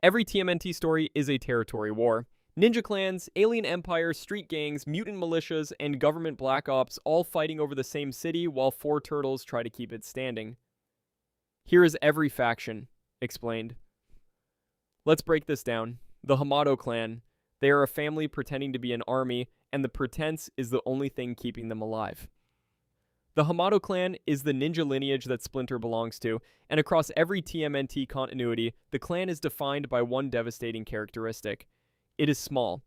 Every TMNT story is a territory war. Ninja clans, alien empires, street gangs, mutant militias, and government black ops all fighting over the same city while 4 turtles try to keep it standing. Here is every faction explained. Let's break this down. The Hamato Clan. They are a family pretending to be an army, and the pretense is the only thing keeping them alive. The Hamato Clan is the ninja lineage that Splinter belongs to, and across every TMNT continuity, the clan is defined by one devastating characteristic. It is small.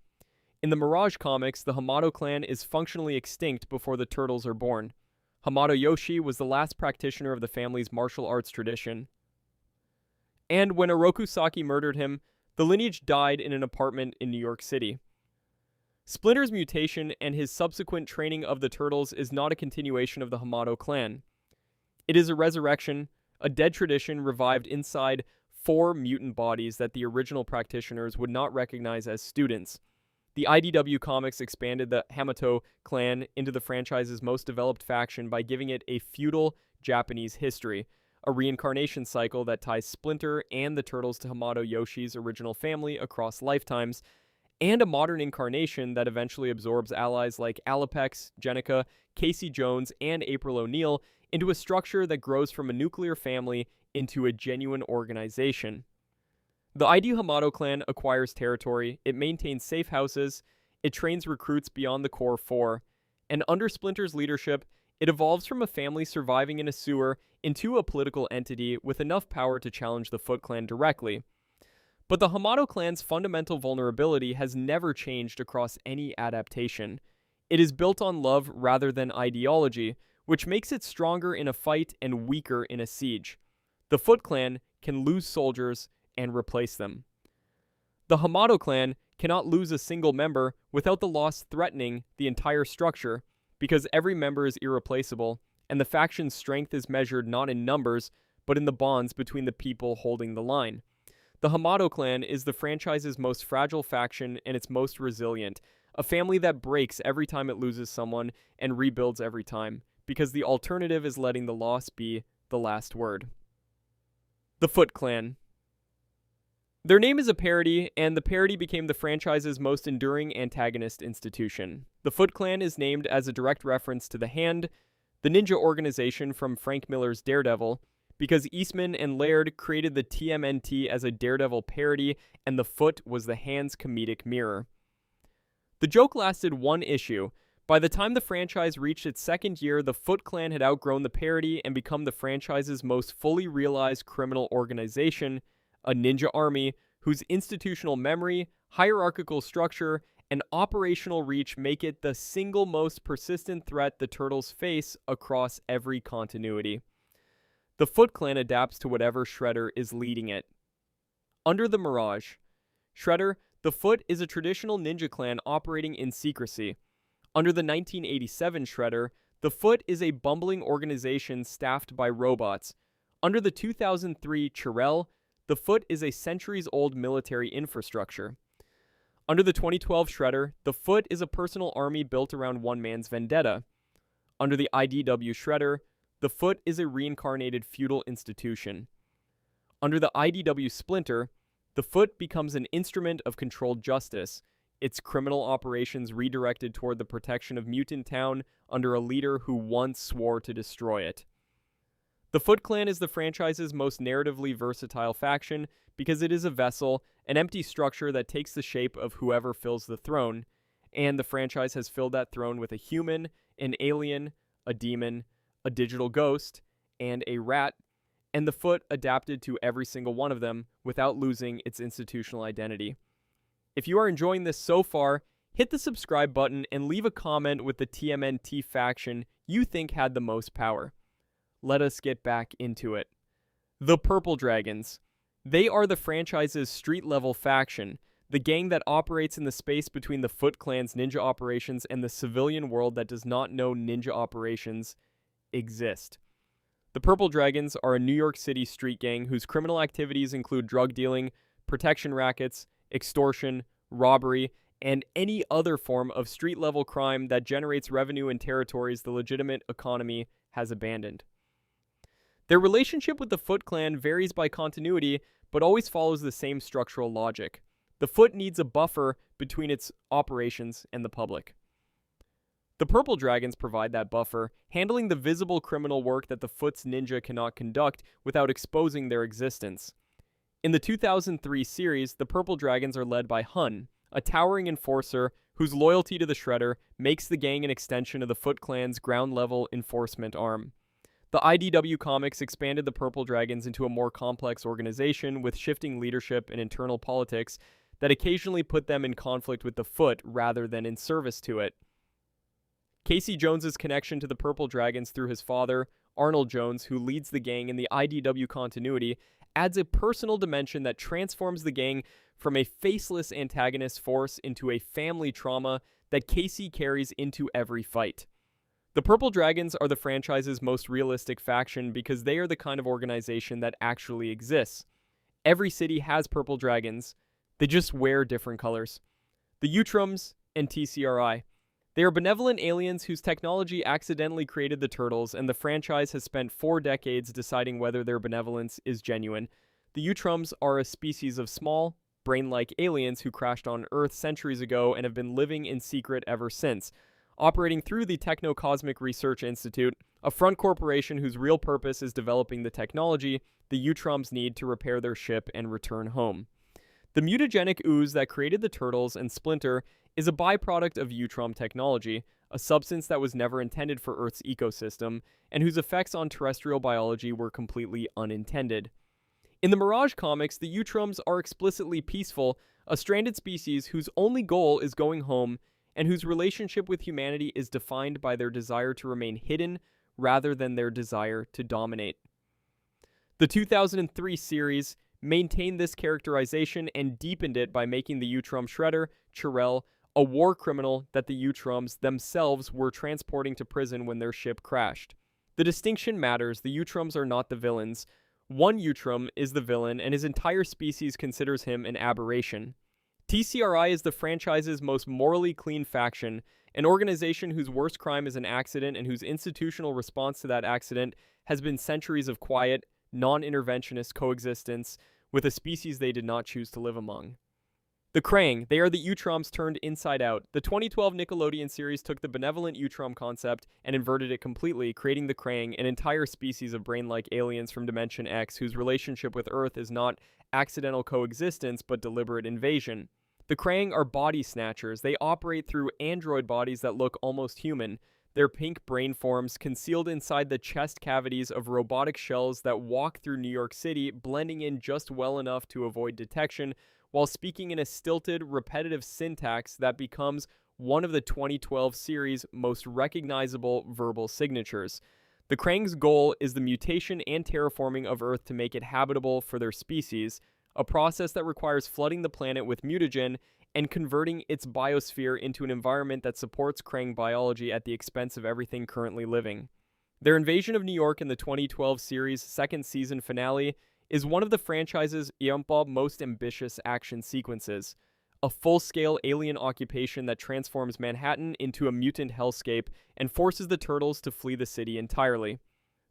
In the Mirage comics, the Hamato Clan is functionally extinct before the turtles are born. Hamato Yoshi was the last practitioner of the family's martial arts tradition. And when Oroku Saki murdered him, the lineage died in an apartment in New York City. Splinter's mutation and his subsequent training of the turtles is not a continuation of the Hamato Clan. It is a resurrection, a dead tradition revived inside 4 mutant bodies that the original practitioners would not recognize as students. The IDW comics expanded the Hamato Clan into the franchise's most developed faction by giving it a feudal Japanese history, a reincarnation cycle that ties Splinter and the turtles to Hamato Yoshi's original family across lifetimes, and a modern incarnation that eventually absorbs allies like Alapex, Jenica, Casey Jones, and April O'Neil into a structure that grows from a nuclear family into a genuine organization. The ID Hamato Clan acquires territory, it maintains safe houses, it trains recruits beyond the core 4, and under Splinter's leadership, it evolves from a family surviving in a sewer into a political entity with enough power to challenge the Foot Clan directly. But the Hamato Clan's fundamental vulnerability has never changed across any adaptation. It is built on love rather than ideology, which makes it stronger in a fight and weaker in a siege. The Foot Clan can lose soldiers and replace them. The Hamato Clan cannot lose a single member without the loss threatening the entire structure, because every member is irreplaceable, and the faction's strength is measured not in numbers, but in the bonds between the people holding the line. The Hamato Clan is the franchise's most fragile faction and its most resilient, a family that breaks every time it loses someone and rebuilds every time, because the alternative is letting the loss be the last word. The Foot Clan. Their name is a parody, and the parody became the franchise's most enduring antagonist institution. The Foot Clan is named as a direct reference to the Hand, the ninja organization from Frank Miller's Daredevil, because Eastman and Laird created the TMNT as a Daredevil parody, and the Foot was the Hand's comedic mirror. The joke lasted 1 issue. By the time the franchise reached its 2nd year, the Foot Clan had outgrown the parody and become the franchise's most fully realized criminal organization, a ninja army whose institutional memory, hierarchical structure, and operational reach make it the single most persistent threat the Turtles face across every continuity. The Foot Clan adapts to whatever Shredder is leading it. Under the Mirage, Shredder, the Foot is a traditional ninja clan operating in secrecy. Under the 1987 Shredder, the Foot is a bumbling organization staffed by robots. Under the 2003 Chirel, the Foot is a centuries-old military infrastructure. Under the 2012 Shredder, the Foot is a personal army built around one man's vendetta. Under the IDW Shredder, the Foot is a reincarnated feudal institution. Under the IDW Splinter, the Foot becomes an instrument of controlled justice, its criminal operations redirected toward the protection of Mutant Town under a leader who once swore to destroy it. The Foot Clan is the franchise's most narratively versatile faction because it is a vessel, an empty structure that takes the shape of whoever fills the throne, and the franchise has filled that throne with a human, an alien, a demon, a digital ghost, and a rat, and the Foot adapted to every single one of them without losing its institutional identity. If you are enjoying this so far, hit the subscribe button and leave a comment with the TMNT faction you think had the most power. Let us get back into it. The Purple Dragons. They are the franchise's street-level faction, the gang that operates in the space between the Foot Clan's ninja operations and the civilian world that does not know ninja operations exist. The Purple Dragons are a New York City street gang whose criminal activities include drug dealing, protection rackets, extortion, robbery, and any other form of street-level crime that generates revenue in territories the legitimate economy has abandoned. Their relationship with the Foot Clan varies by continuity, but always follows the same structural logic. The Foot needs a buffer between its operations and the public. The Purple Dragons provide that buffer, handling the visible criminal work that the Foot's ninja cannot conduct without exposing their existence. In the 2003 series, the Purple Dragons are led by Hun, a towering enforcer whose loyalty to the Shredder makes the gang an extension of the Foot Clan's ground-level enforcement arm. The IDW comics expanded the Purple Dragons into a more complex organization with shifting leadership and internal politics that occasionally put them in conflict with the Foot rather than in service to it. Casey Jones's connection to the Purple Dragons through his father, Arnold Jones, who leads the gang in the IDW continuity, adds a personal dimension that transforms the gang from a faceless antagonist force into a family trauma that Casey carries into every fight. The Purple Dragons are the franchise's most realistic faction because they are the kind of organization that actually exists. Every city has Purple Dragons, they just wear different colors. The Utroms and TCRI. They are benevolent aliens whose technology accidentally created the Turtles, and the franchise has spent 4 decades deciding whether their benevolence is genuine. The Utroms are a species of small, brain-like aliens who crashed on Earth centuries ago and have been living in secret ever since. Operating through the Techno-Cosmic Research Institute, a front corporation whose real purpose is developing the technology the Utroms need to repair their ship and return home. The mutagenic ooze that created the Turtles and Splinter is a byproduct of Utrom technology, a substance that was never intended for Earth's ecosystem, and whose effects on terrestrial biology were completely unintended. In the Mirage comics, the Utroms are explicitly peaceful, a stranded species whose only goal is going home, and whose relationship with humanity is defined by their desire to remain hidden rather than their desire to dominate. The 2003 series maintained this characterization and deepened it by making the Utrom Shredder, Chirel, a war criminal that the Utroms themselves were transporting to prison when their ship crashed. The distinction matters. The Utroms are not the villains. One Utrom is the villain, and his entire species considers him an aberration. TCRI is the franchise's most morally clean faction, an organization whose worst crime is an accident and whose institutional response to that accident has been centuries of quiet, non-interventionist coexistence with a species they did not choose to live among. The Kraang, they are the Utroms turned inside out. The 2012 Nickelodeon series took the benevolent Utrom concept and inverted it completely, creating the Kraang, an entire species of brain-like aliens from Dimension X whose relationship with Earth is not accidental coexistence but deliberate invasion. The Kraang are body snatchers. They operate through android bodies that look almost human. Their pink brain forms concealed inside the chest cavities of robotic shells that walk through New York City, blending in just well enough to avoid detection, while speaking in a stilted, repetitive syntax that becomes one of the 2012 series' most recognizable verbal signatures. The Kraang's goal is the mutation and terraforming of Earth to make it habitable for their species, a process that requires flooding the planet with mutagen and converting its biosphere into an environment that supports Kraang biology at the expense of everything currently living. Their invasion of New York in the 2012 series' second season finale is one of the franchise's most ambitious action sequences, a full-scale alien occupation that transforms Manhattan into a mutant hellscape and forces the Turtles to flee the city entirely.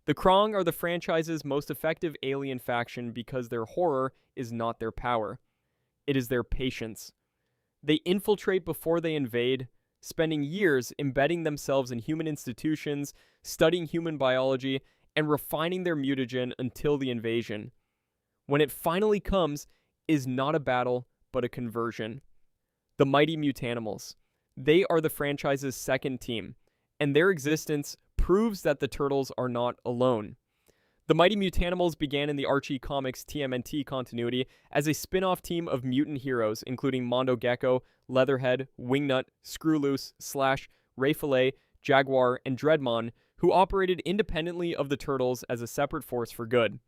The Kraang are the franchise's most effective alien faction because their horror is not their power. It is their patience. They infiltrate before they invade, spending years embedding themselves in human institutions, studying human biology, and refining their mutagen until the invasion. When it finally comes, is not a battle, but a conversion. The Mighty Mutanimals. They are the franchise's second team, and their existence proves that the Turtles are not alone. The Mighty Mutanimals began in the Archie Comics TMNT continuity as a spin-off team of mutant heroes, including Mondo Gecko, Leatherhead, Wingnut, Screwloose, Slash, Ray Fillet, Jaguar, and Dreadmon, who operated independently of the Turtles as a separate force for good.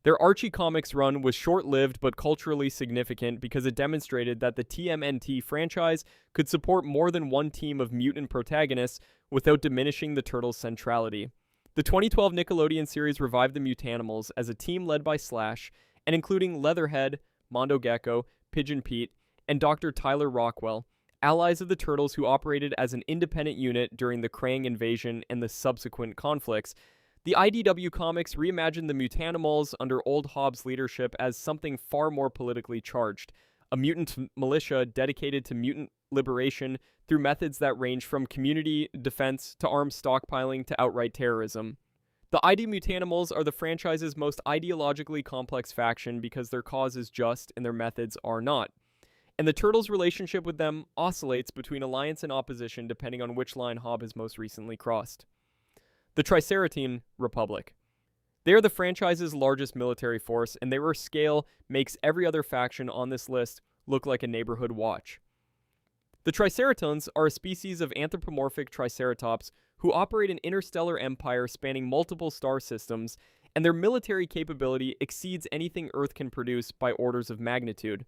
Their Archie Comics run was short-lived but culturally significant because it demonstrated that the TMNT franchise could support more than one team of mutant protagonists without diminishing the Turtles' centrality. The 2012 Nickelodeon series revived the Mutanimals as a team led by Slash, and including Leatherhead, Mondo Gecko, Pigeon Pete, and Dr. Tyler Rockwell, allies of the Turtles who operated as an independent unit during the Kraang invasion and the subsequent conflicts. The IDW comics reimagined the Mutanimals under Old Hobbs' leadership as something far more politically charged, a mutant militia dedicated to mutant liberation through methods that range from community defense to arms stockpiling to outright terrorism. The ID Mutanimals are the franchise's most ideologically complex faction because their cause is just and their methods are not. And the Turtles' relationship with them oscillates between alliance and opposition depending on which line Hobb has most recently crossed. The Triceraton Republic. They are the franchise's largest military force, and their scale makes every other faction on this list look like a neighborhood watch. The Triceratons are a species of anthropomorphic triceratops who operate an interstellar empire spanning multiple star systems, and their military capability exceeds anything Earth can produce by orders of magnitude.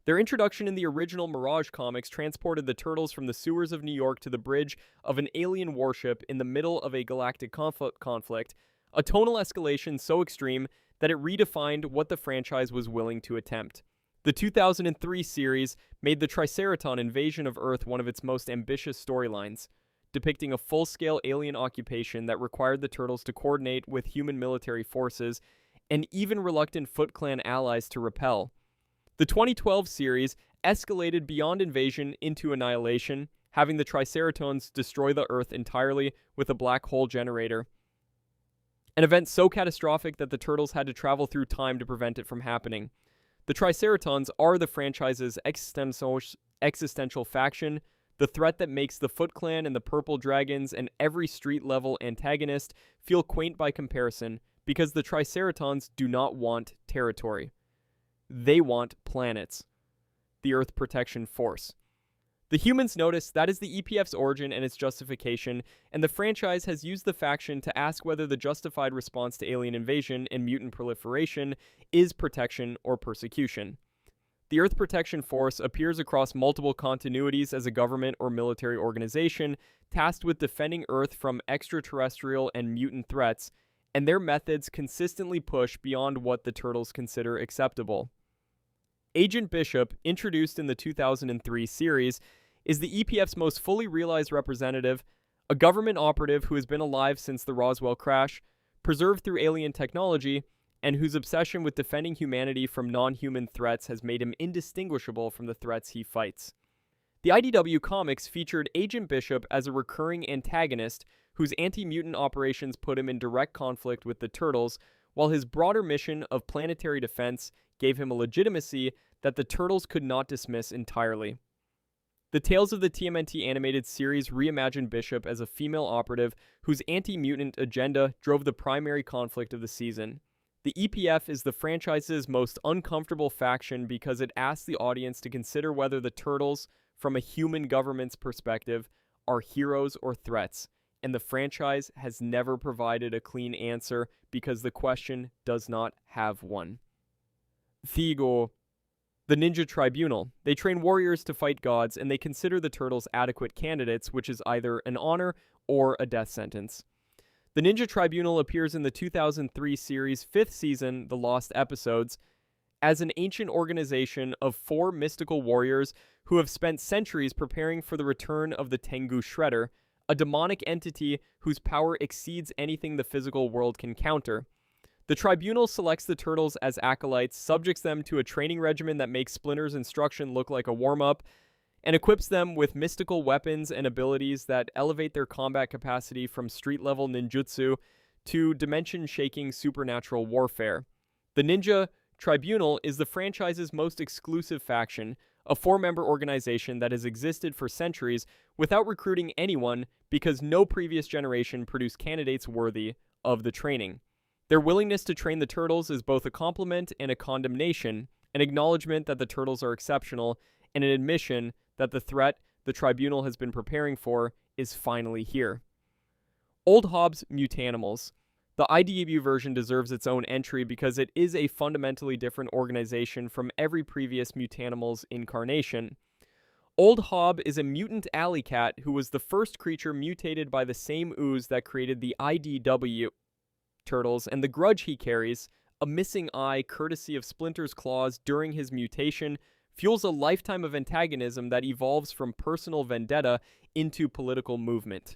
Their introduction in the original Mirage comics transported the Turtles from the sewers of New York to the bridge of an alien warship in the middle of a galactic conflict, a tonal escalation so extreme that it redefined what the franchise was willing to attempt. The 2003 series made the Triceraton invasion of Earth one of its most ambitious storylines, depicting a full-scale alien occupation that required the Turtles to coordinate with human military forces and even reluctant Foot Clan allies to repel. The 2012 series escalated beyond invasion into annihilation, having the Triceratons destroy the Earth entirely with a black hole generator. An event so catastrophic that the Turtles had to travel through time to prevent it from happening. The Triceratons are the franchise's existential faction, the threat that makes the Foot Clan and the Purple Dragons and every street-level antagonist feel quaint by comparison, because the Triceratons do not want territory. They want planets. The Earth Protection Force. The humans notice that is the EPF's origin and its justification, and the franchise has used the faction to ask whether the justified response to alien invasion and mutant proliferation is protection or persecution. The Earth Protection Force appears across multiple continuities as a government or military organization tasked with defending Earth from extraterrestrial and mutant threats, and their methods consistently push beyond what the Turtles consider acceptable. Agent Bishop, introduced in the 2003 series, is the EPF's most fully realized representative, a government operative who has been alive since the Roswell crash, preserved through alien technology, and whose obsession with defending humanity from non-human threats has made him indistinguishable from the threats he fights. The IDW comics featured Agent Bishop as a recurring antagonist whose anti-mutant operations put him in direct conflict with the Turtles, while his broader mission of planetary defense gave him a legitimacy that the Turtles could not dismiss entirely. The Tales of the TMNT animated series reimagined Bishop as a female operative whose anti-mutant agenda drove the primary conflict of the season. The EPF is the franchise's most uncomfortable faction because it asks the audience to consider whether the Turtles, from a human government's perspective, are heroes or threats, and the franchise has never provided a clean answer because the question does not have one. The Ninja Tribunal. They train warriors to fight gods, and they consider the Turtles adequate candidates, which is either an honor or a death sentence. The Ninja Tribunal appears in the 2003 series' 5th season, The Lost Episodes, as an ancient organization of 4 mystical warriors who have spent centuries preparing for the return of the Tengu Shredder, a demonic entity whose power exceeds anything the physical world can counter. The Tribunal selects the Turtles as acolytes, subjects them to a training regimen that makes Splinter's instruction look like a warm-up, and equips them with mystical weapons and abilities that elevate their combat capacity from street-level ninjutsu to dimension-shaking supernatural warfare. The Ninja Tribunal is the franchise's most exclusive faction, a 4-member organization that has existed for centuries without recruiting anyone because no previous generation produced candidates worthy of the training. Their willingness to train the Turtles is both a compliment and a condemnation, an acknowledgement that the Turtles are exceptional, and an admission that the threat the Tribunal has been preparing for is finally here. Old Hobbs Mutanimals. The IDW version deserves its own entry because it is a fundamentally different organization from every previous Mutanimals incarnation. Old Hobb is a mutant alley cat who was the first creature mutated by the same ooze that created the IDW Turtles, and the grudge he carries, a missing eye courtesy of Splinter's claws during his mutation, fuels a lifetime of antagonism that evolves from personal vendetta into political movement.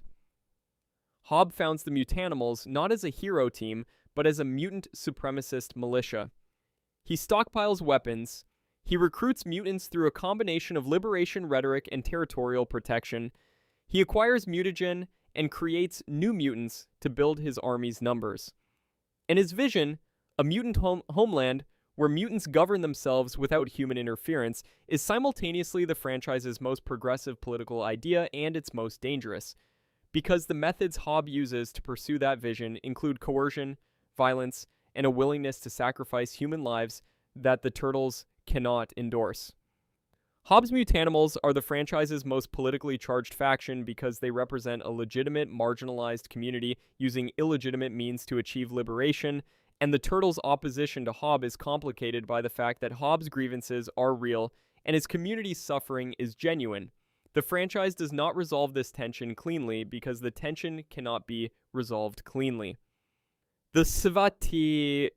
Hob founds the Mutanimals not as a hero team, but as a mutant supremacist militia. He stockpiles weapons. He recruits mutants through a combination of liberation rhetoric and territorial protection. He acquires mutagen and creates new mutants to build his army's numbers. In his vision, a mutant homeland where mutants govern themselves without human interference is simultaneously the franchise's most progressive political idea and its most dangerous, because the methods Hob uses to pursue that vision include coercion, violence, and a willingness to sacrifice human lives that the Turtles cannot endorse. Hob's Mutanimals are the franchise's most politically charged faction because they represent a legitimate, marginalized community using illegitimate means to achieve liberation, and the Turtles' opposition to Hob is complicated by the fact that Hob's grievances are real and his community's suffering is genuine. The franchise does not resolve this tension cleanly because the tension cannot be resolved cleanly. The Savate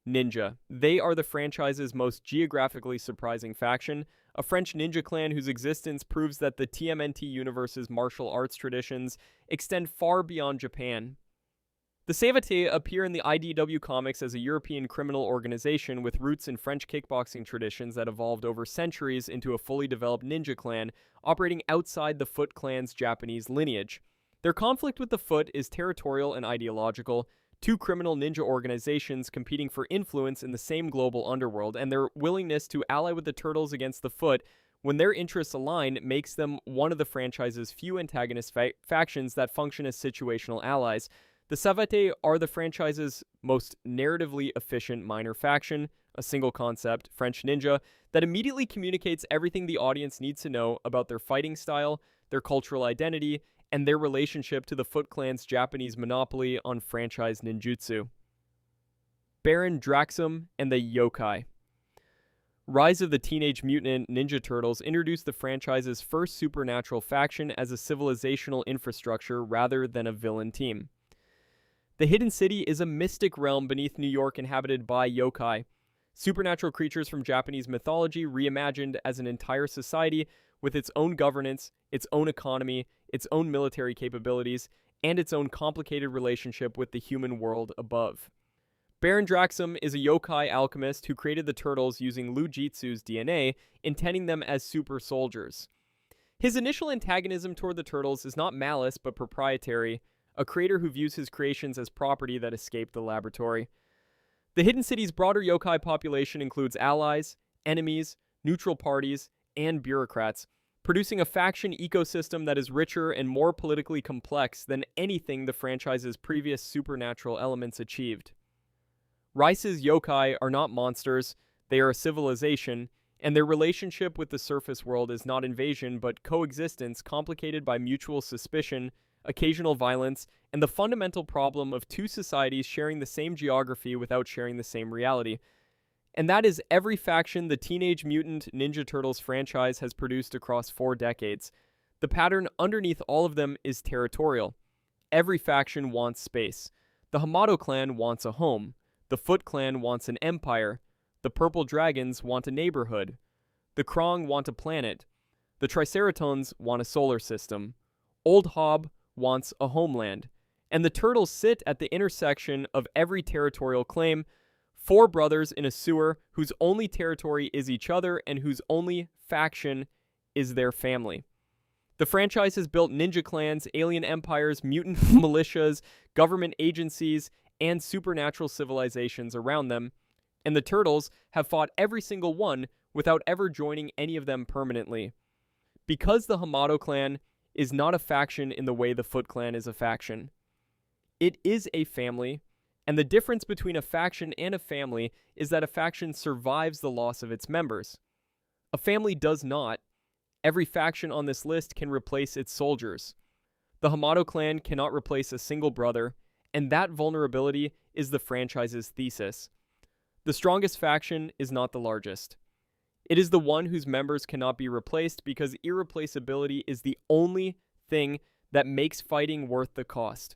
Ninja. They are the franchise's most geographically surprising faction, a French ninja clan whose existence proves that the TMNT universe's martial arts traditions extend far beyond Japan. The Savate appear in the IDW comics as a European criminal organization with roots in French kickboxing traditions that evolved over centuries into a fully developed ninja clan operating outside the Foot Clan's Japanese lineage. Their conflict with the Foot is territorial and ideological, two criminal ninja organizations competing for influence in the same global underworld, and their willingness to ally with the Turtles against the Foot when their interests align makes them one of the franchise's few antagonist factions that function as situational allies. The Savate are the franchise's most narratively efficient minor faction, a single concept, French ninja, that immediately communicates everything the audience needs to know about their fighting style, their cultural identity, and their relationship to the Foot Clan's Japanese monopoly on franchise ninjutsu. Baron Draxum and the Yokai. Rise of the Teenage Mutant Ninja Turtles introduced the franchise's first supernatural faction as a civilizational infrastructure rather than a villain team. The Hidden City is a mystic realm beneath New York inhabited by yokai, supernatural creatures from Japanese mythology reimagined as an entire society with its own governance, its own economy, its own military capabilities, and its own complicated relationship with the human world above. Baron Draxum is a yokai alchemist who created the Turtles using Lujitsu's DNA, intending them as super soldiers. His initial antagonism toward the Turtles is not malice but proprietary, a creator who views his creations as property that escaped the laboratory. The Hidden City's broader yokai population includes allies, enemies, neutral parties, and bureaucrats, producing a faction ecosystem that is richer and more politically complex than anything the franchise's previous supernatural elements achieved. Rice's yokai are not monsters, they are a civilization, and their relationship with the surface world is not invasion but coexistence complicated by mutual suspicion, occasional violence, and the fundamental problem of two societies sharing the same geography without sharing the same reality. And that is every faction the Teenage Mutant Ninja Turtles franchise has produced across 4 decades. The pattern underneath all of them is territorial. Every faction wants space. The Hamato Clan wants a home. The Foot Clan wants an empire. The Purple Dragons want a neighborhood. The Kraang want a planet. The Triceratons want a solar system. Old Hob wants a homeland. And the Turtles sit at the intersection of every territorial claim, 4 brothers in a sewer whose only territory is each other and whose only faction is their family. The franchise has built ninja clans, alien empires, mutant militias, government agencies, and supernatural civilizations around them, and the Turtles have fought every single one without ever joining any of them permanently. Because the Hamato Clan is not a faction in the way the Foot Clan is a faction. It is a family, and the difference between a faction and a family is that a faction survives the loss of its members. A family does not. Every faction on this list can replace its soldiers. The Hamato Clan cannot replace a single brother, and that vulnerability is the franchise's thesis. The strongest faction is not the largest. It is the one whose members cannot be replaced because irreplaceability is the only thing that makes fighting worth the cost.